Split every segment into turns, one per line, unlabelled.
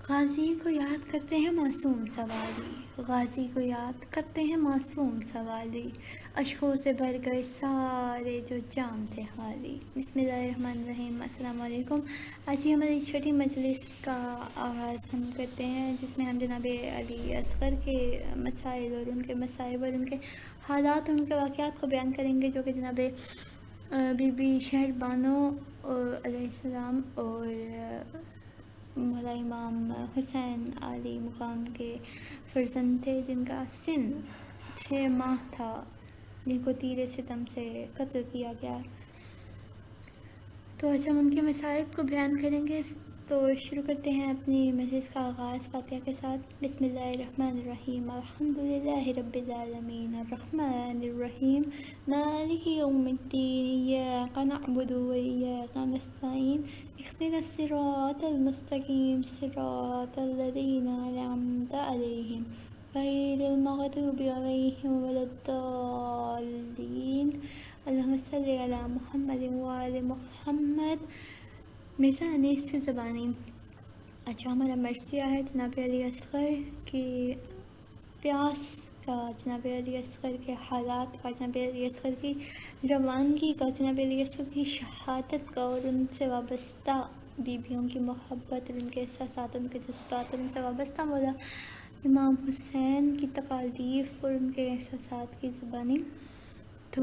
غازی کو یاد کرتے ہیں معصوم سوالی، غازی کو یاد کرتے ہیں معصوم سوالی، اشکوں سے بھر گئے سارے جو جام تھے خالی۔ بسم اللہ الرحمن الرحیم۔ السلام علیکم۔ آج ہی ہماری چھٹی مجلس کا آغاز ہم کرتے ہیں، جس میں ہم جناب علی اصغر کے مسائل اور ان کے مصائب اور ان کے حالات اور ان کے واقعات کو بیان کریں گے، جو کہ جناب بی بی شہر بانو علیہ السلام اور مولا امام حسین علی مقام کے فرزند تھے، جن کا سن 6 ماہ تھا، جن کو تیر ستم سے قتل کیا گیا۔ تو آج ہم ان کے مصائب کو بیان کریں گے، تو شروع کرتے ہیں اپنی مجلس کا آغاز فاتحہ کے ساتھ۔ بسم اللہ الرحمن الرحیم۔ الحمدللہ رب العالمین الرحمن الرحیم مالک یوم الدین، ایاک نعبد و ایاک نستعین، اهدنا الصراط المستقیم، صراط الذین انعمت علیہم غیر المغضوب علیہم ولا الضالین، اللہم صلی علی محمد وآل محمد۔ مرزا انیس سے زبانی۔ اچھا، ہمارا مرثیہ ہے جناب علی اصغر کی پیاس کا، جناب علی اصغر کے حالات کا، جناب علی اصغر کی روانگی کا، جناب علی اصغر کی شہادت کا، اور ان سے وابستہ بیویوں کی محبت اور ان کے احساسات، ان کے جذبات اور ان سے وابستہ مولا امام حسین کی تقالیف اور ان کے احساسات کی زبانی۔ تو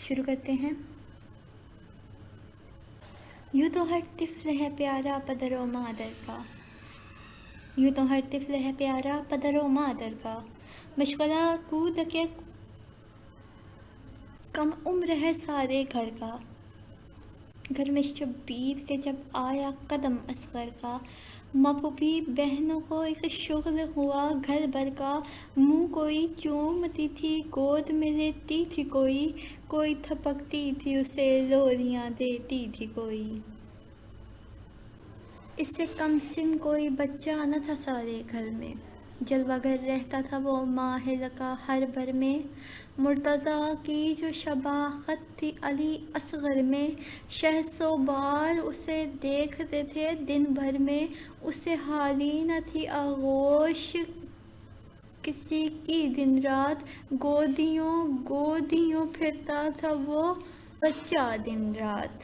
شروع کرتے ہیں۔ یوں تو ہر طفل ہے پیارا پدر و مادر کا، یوں تو ہر طفل ہے پیارا پدر و مادر کا، مشغلہ کود کے کم عمر ہے سارے گھر کا، گھر میں شبیر کے جب آیا قدم اصغر کا، ماں بھی بہنوں کو ایک شغل ہوا گھر بھر کا، منہ کوئی چومتی تھی گود میں لیتی تھی کوئی، کوئی تھپکتی تھی اسے لوریاں دیتی تھی کوئی، اس سے کم سن کوئی بچہ نہ تھا سارے گھر میں، جلوہ گر رہتا تھا وہ ماہ لقا ہر بھر میں، مرتضیٰ کی جو شباخت تھی علی اصغر میں، شہ سو بار اسے دیکھتے تھے دن بھر میں، اسے حالی نہ تھی آغوش کسی کی دن رات، گودیوں گودیوں پھرتا تھا وہ بچہ دن رات،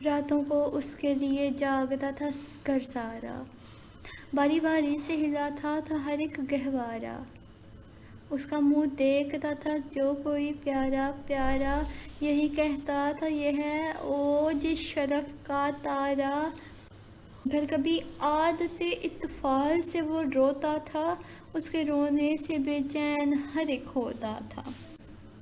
راتوں کو اس کے لیے جاگتا تھا گھر سارا، باری باری سے ہلاتا تھا ہر ایک گہوارہ، اس کا منہ دیکھتا تھا جو کوئی پیارا پیارا، یہی کہتا تھا یہ ہے اوج شرف کا تارا، گھر کبھی عادت اطفال سے وہ روتا تھا، اس کے رونے سے بے چین ہر ایک ہوتا تھا،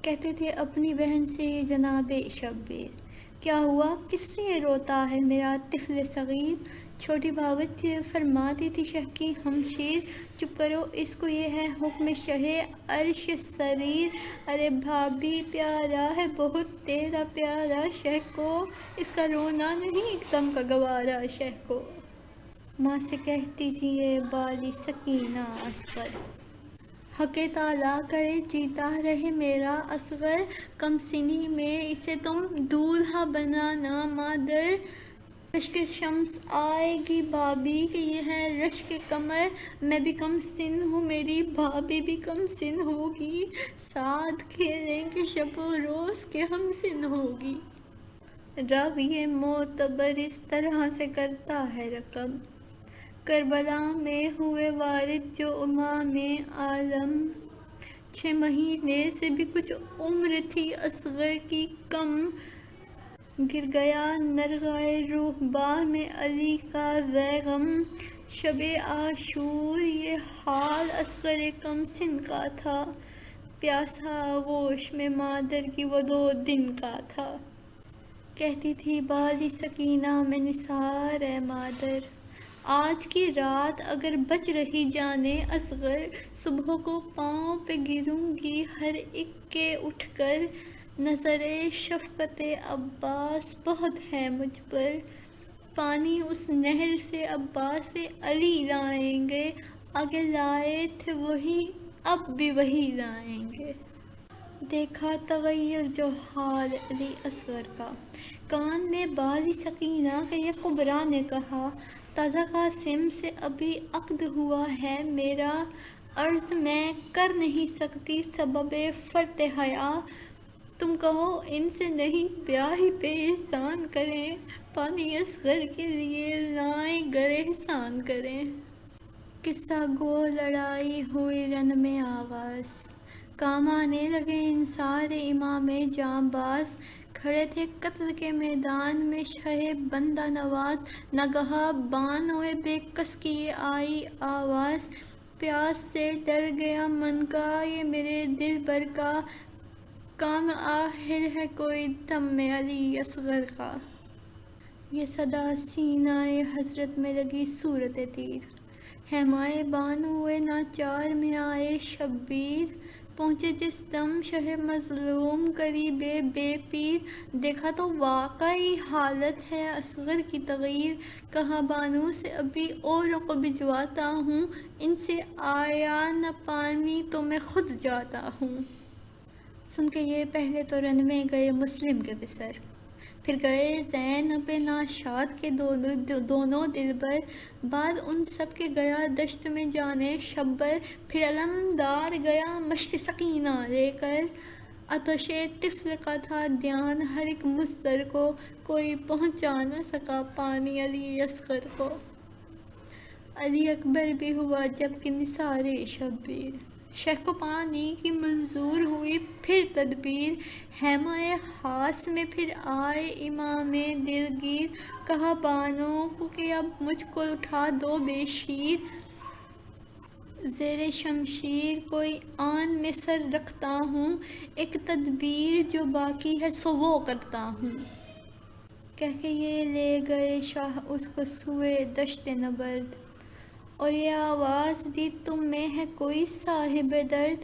کہتے تھے اپنی بہن سے جناب شبیر، کیا ہوا کس لیے روتا ہے میرا طفل صغیر، چھوٹی باورچی فرماتی تھی شہ کی ہمشیر، چپ کرو اس کو یہ ہے حکم شہ عرش سریر، ارے بھابھی پیارا ہے بہت تیرا پیارا شہ کو، اس کا رونا نہیں ایک دم کا گوارا شہ کو، ماں سے کہتی تھی یہ بالی سکینہ اصغر، حق تعالیٰ کرے جیتا رہے میرا اصغر، کم سنی میں اسے تم دولہا بنانا مادر، رشک شمس آئے گی بھابھی کہ یہ ہے رشک قمر، میں بھی کم سن ہوں میری بھابھی بھی کم سن ہوگی، ساتھ کھیلیں گے شب و روز کے ہم سن ہوگی، راوی معتبر اس طرح سے کرتا ہے رقم، کربلا میں ہوئے وارد جو امام عالم، 6 مہینے سے بھی کچھ عمر تھی اصغر کی کم، گر گیا نرغۂ روح باہ میں علی کا ذیغم، شب عاشور یہ حال اصغر کم سن کا تھا، پیاسا آغوش میں مادر کی وہ 2 دن کا تھا، کہتی تھی بالی سکینہ میں نثار اے مادر، آج کی رات اگر بچ رہی جانے اصغر، صبح کو پاؤں پہ گروں گی ہر ایک کے اٹھ کر، نظر شفقت عباس بہت ہے مجھ پر، پانی اس نہر سے عباس علی لائیں گے، آگے لائے تھے وہی اب بھی وہی لائیں گے، دیکھا تغیر جو حال علی اصغر کا، کان میں بالی سکینہ کے یہ کبریٰ نے کہا، تازہ قاسم سے ابھی عقد ہوا ہے میرا، عرض میں کر نہیں سکتی سبب فرط حیا، تم کہو ان سے نہیں بیاہی پہ احسان کریں، پانی اصغر کے لیے لائیں گر احسان کریں۔ قصہ گو لڑائی ہوئی رن میں آغاز، کام آنے لگے انصار امام جانباز، کھڑے تھے قتل کے میدان میں شہ بندہ نواز، ناگہاں بانوئے بے کس کی یہ آئی آواز، پیاس سے ڈر گیا من کا یہ میرے دل بر کا، کام آخر ہے کوئی دم علی اصغر کا۔ یہ صدا سینہ حضرت میں لگی صورت تیر، خیمۂ بانوئے ناچار میں آئے شبیر، پہنچے جس دم شہ مظلوم قریب بے پیر، دیکھا تو واقعی حالت ہے اصغر کی تغیر، کہا بانو سے ابھی اوروں کو بھجواتا ہوں، ان سے آیا نہ پانی تو میں خود جاتا ہوں۔ سن کے یہ پہلے تو رن میں گئے مسلم کے پسر، پھر گئے زینب ناشاد کے دونوں دلبر، بعد ان سب کے گیا دشت میں جانے شبر، پھر علمدار گیا مشک سکینہ لے کر، آتش طفل کا تھا دھیان ہر ایک مضطر کو، کوئی پہنچا نہ سکا پانی علی اصغر کو۔ علی اکبر بھی ہوا جب کہ نثار شبیر، شیخ کو پانی کی منظور ہوئی پھر تدبیر، خیمۂ خاص میں پھر آئے امام دلگیر، کہا بانو کو کہ اب مجھ کو اٹھا دو بے شیر، زیر شمشیر کوئی آن میں سر رکھتا ہوں، ایک تدبیر جو باقی ہے سو وہ کرتا ہوں۔ کہہ کے یہ لے گئے شاہ اس کو سوئے دشت نبرد، اور یہ آواز دی تم میں ہے کوئی صاحب درد،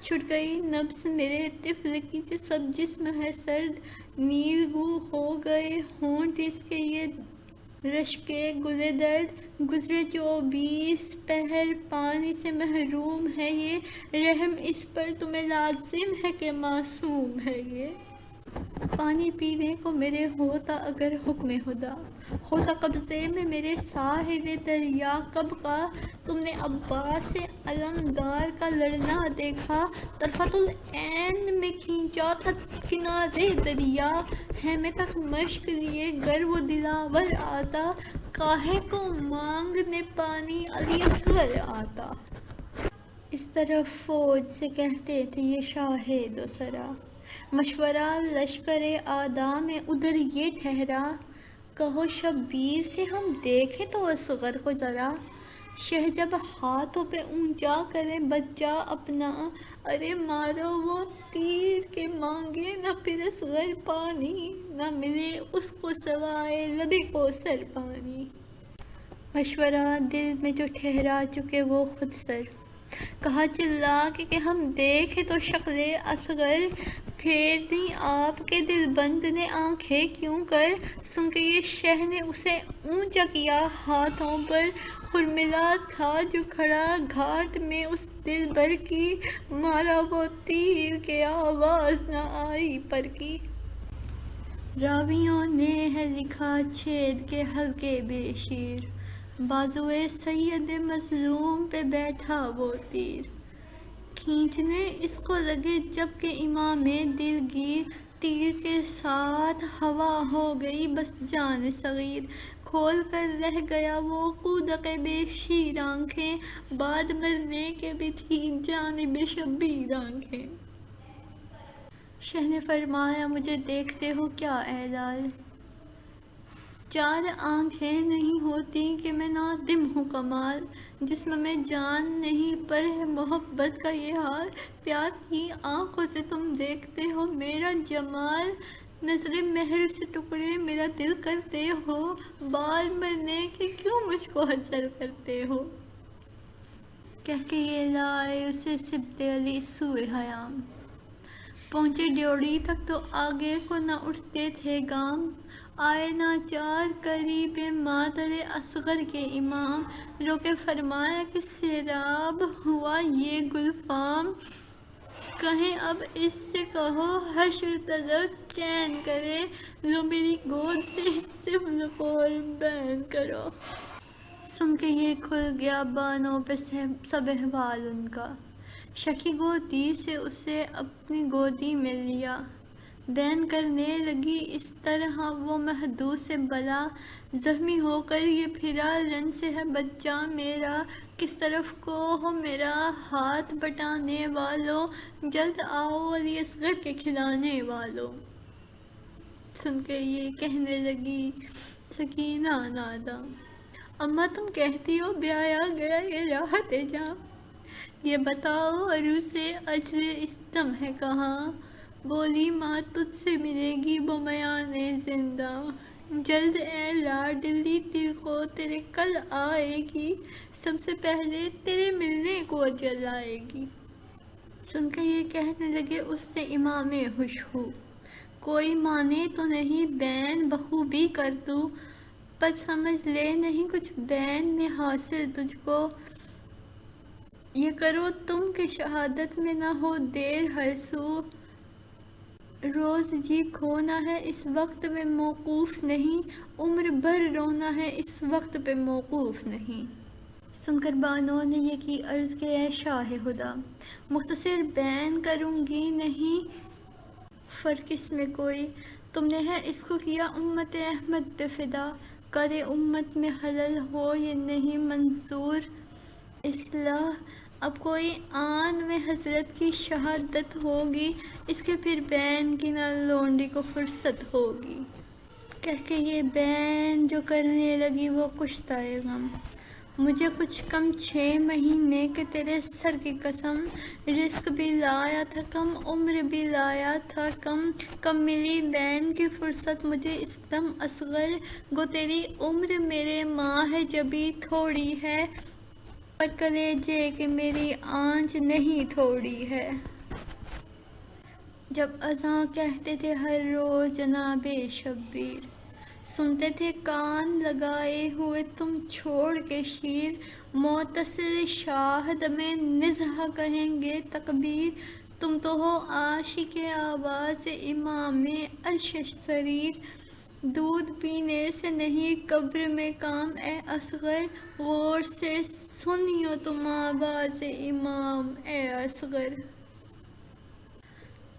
چھٹ گئی نبض میرے طفل کی جو سب جسم ہے سرد، نیل گو ہو گئے ہونٹ اس کے یہ رشکے گل درد، گزرے 24 پہر پانی سے محروم ہے یہ، رحم اس پر تمہیں لازم ہے کہ معصوم ہے یہ۔ پانی پینے کو میرے ہوتا اگر حکم خدا، ہوتا قبضے میں میرے ساحل دریا کب کا، تم نے عباس علمدار کا لڑنا دیکھا، طرفۃ العین میں کھینچا تھا کنارے دریا، خیمے تک مشک لیے گر وہ دلاور آتا، کاہے کو مانگنے پانی علی اصغر آتا۔ اس طرف فوج سے کہتے تھے یہ شاہ دوسرا، مشورہ لشکر اعداء میں ادھر یہ ٹھہرا، کہو شبیر سے ہم دیکھیں تو اصغر کو ذرا، شہ جب ہاتھوں پہ اونچا کرے بچہ اپنا، ارے مارو وہ تیر کہ مانگے نہ پھر اصغر پانی، نہ ملے اس کو سوائے لب کوثر پانی۔ مشورہ دل میں جو ٹھہرا چکے وہ خود سر، کہا چلا کے کہ ہم دیکھیں تو شکل اصغر، پھیر دیں آپ کے دل بند نے آنکھیں کیوں کر، سن کے یہ شہ نے اسے اونچا کیا ہاتھوں پر، خرملا تھا جو کھڑا گھاٹ میں اس دل بر کی، مارا وہ تیر کہ آواز نہ آئی پر کی۔ راویوں نے ہے لکھا چھید کے حلقے بے شیر، بازوئے سید مظلوم پہ بیٹھا وہ تیر، کھینچنے اس کو لگے جب کہ امام دلگیر، تیر کے ساتھ ہوا ہو گئی بس جان صغیر، کھول کر رہ گیا وہ قودق بے شیر آنکھیں، بعد مرنے کے بھی تھی جانب شبیر آنکھیں۔ شہ نے فرمایا مجھے دیکھتے ہو کیا اے لال، چار آنکھیں نہیں ہوتی کہ میں نادم ہوں کمال، جسم میں جان نہیں پر ہے محبت کا یہ حال، پیار کی آنکھوں سے تم دیکھتے ہو میرا جمال، نظر مہر سے ٹکڑے میرا دل کرتے ہو، بعد مرنے کے کیوں مجھ کو ہجر کرتے ہو۔ کہہ کے یہ لائے اسے سبط علی سوئے خیام، پہنچے ڈیوڑی تک تو آگے کو نہ اٹھتے تھے گام، آئے ناچار قریب مادر اصغر کے امام، رو کے فرمایا کہ سیراب ہوا یہ گلفام، کہیں اب اس سے کہو حشر طلب چین کرے، لو میری گود سے اس طفل کو قربان کرو۔ سن کے یہ کھل گیا بانوں پہ سب احوال ان کا، شکی گودی سے اسے اپنی گودی میں لیا، بین کرنے لگی اس طرح وہ محدود سے بلا، زخمی ہو کر یہ پھرا رن سے ہے بچہ میرا، کس طرف کو ہو میرا ہاتھ بٹانے والوں، جلد آؤ علی اصغر کے کھلانے والوں۔ سن کے یہ کہنے لگی سکینہ نادا، اماں تم کہتی ہو بیایا گیا یہ راحت جاں، یہ بتاؤ عروسے اجر استم ہے کہاں، بولی ماں تجھ سے ملے گی وہ میانے زندہ، جلد اے لاڈلی تیغو تیرے کل آئے گی، سب سے پہلے تیرے ملنے کو اجل آئے گی۔ سن کے یہ کہنے لگے اس سے امام ہوش ہو، کوئی مانے تو نہیں بین بخوبی کر دوں، پر سمجھ لے نہیں کچھ بین میں حاصل تجھ کو، یہ کرو تم کہ شہادت میں نہ ہو دیر ہر سو، روز جی کھونا ہے اس وقت پہ موقوف نہیں، عمر بھر رونا ہے اس وقت پہ موقوف نہیں۔ سن کر بانوں نے یہ کی عرض کہ اے شاہ خدا، مختصر بیان کروں گی نہیں فرق اس میں کوئی، تم نے ہے اس کو کیا امت احمد پہ فدا، کرے امت میں خلل ہو یہ نہیں منظور اصلاح، اب کوئی آن میں حضرت کی شہادت ہوگی، اس کے پھر بین کی نہ لونڈی کو فرصت ہوگی۔ کہہ کے یہ بین جو کرنے لگی وہ کشتہ غم، مجھے کچھ کم 6 مہینے کے تیرے سر کی قسم، رزق بھی لایا تھا کم عمر بھی لایا تھا کم، کم ملی بین کی فرصت مجھے اس دم اصغر، گو تیری عمر میرے ماہ جبی تھوڑی ہے، پر کلیجے کہ میری آنچ نہیں تھوڑی ہے۔ جب اذاں کہتے تھے ہر روز جناب شبیر، سنتے تھے کان لگائے ہوئے تم چھوڑ کے شیر، معتصر شاہ دم نزہ کہیں گے تکبیر، تم تو ہو عاشق آواز امام عرش سریر، دودھ پینے سے نہیں قبر میں کام اے اصغر، غور سے سنیو تم آواز امام اے اصغر۔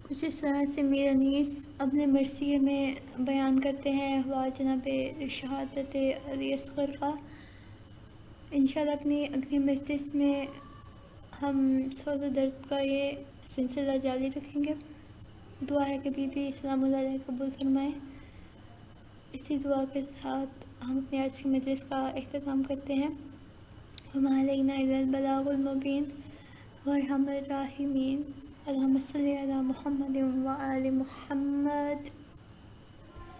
کچھ اس طرح سے میر انیس اپنے مرثیے میں بیان کرتے ہیں احوال جناب شہادت علی اصغر کا۔ انشاءاللہ اپنی اگلی مجلس میں ہم سوز و درد کا یہ سلسلہ جاری رکھیں گے۔ دعا ہے کہ بی بی سلام اللہ علیہ قبول فرمائے۔ اسی دعا کے ساتھ ہم اپنی آج کی مجلس کا اختتام کرتے ہیں۔ وما علینا الا البلاغ المبین وارحم الراحمین۔ اللہم صلی علی محمد وآل محمد۔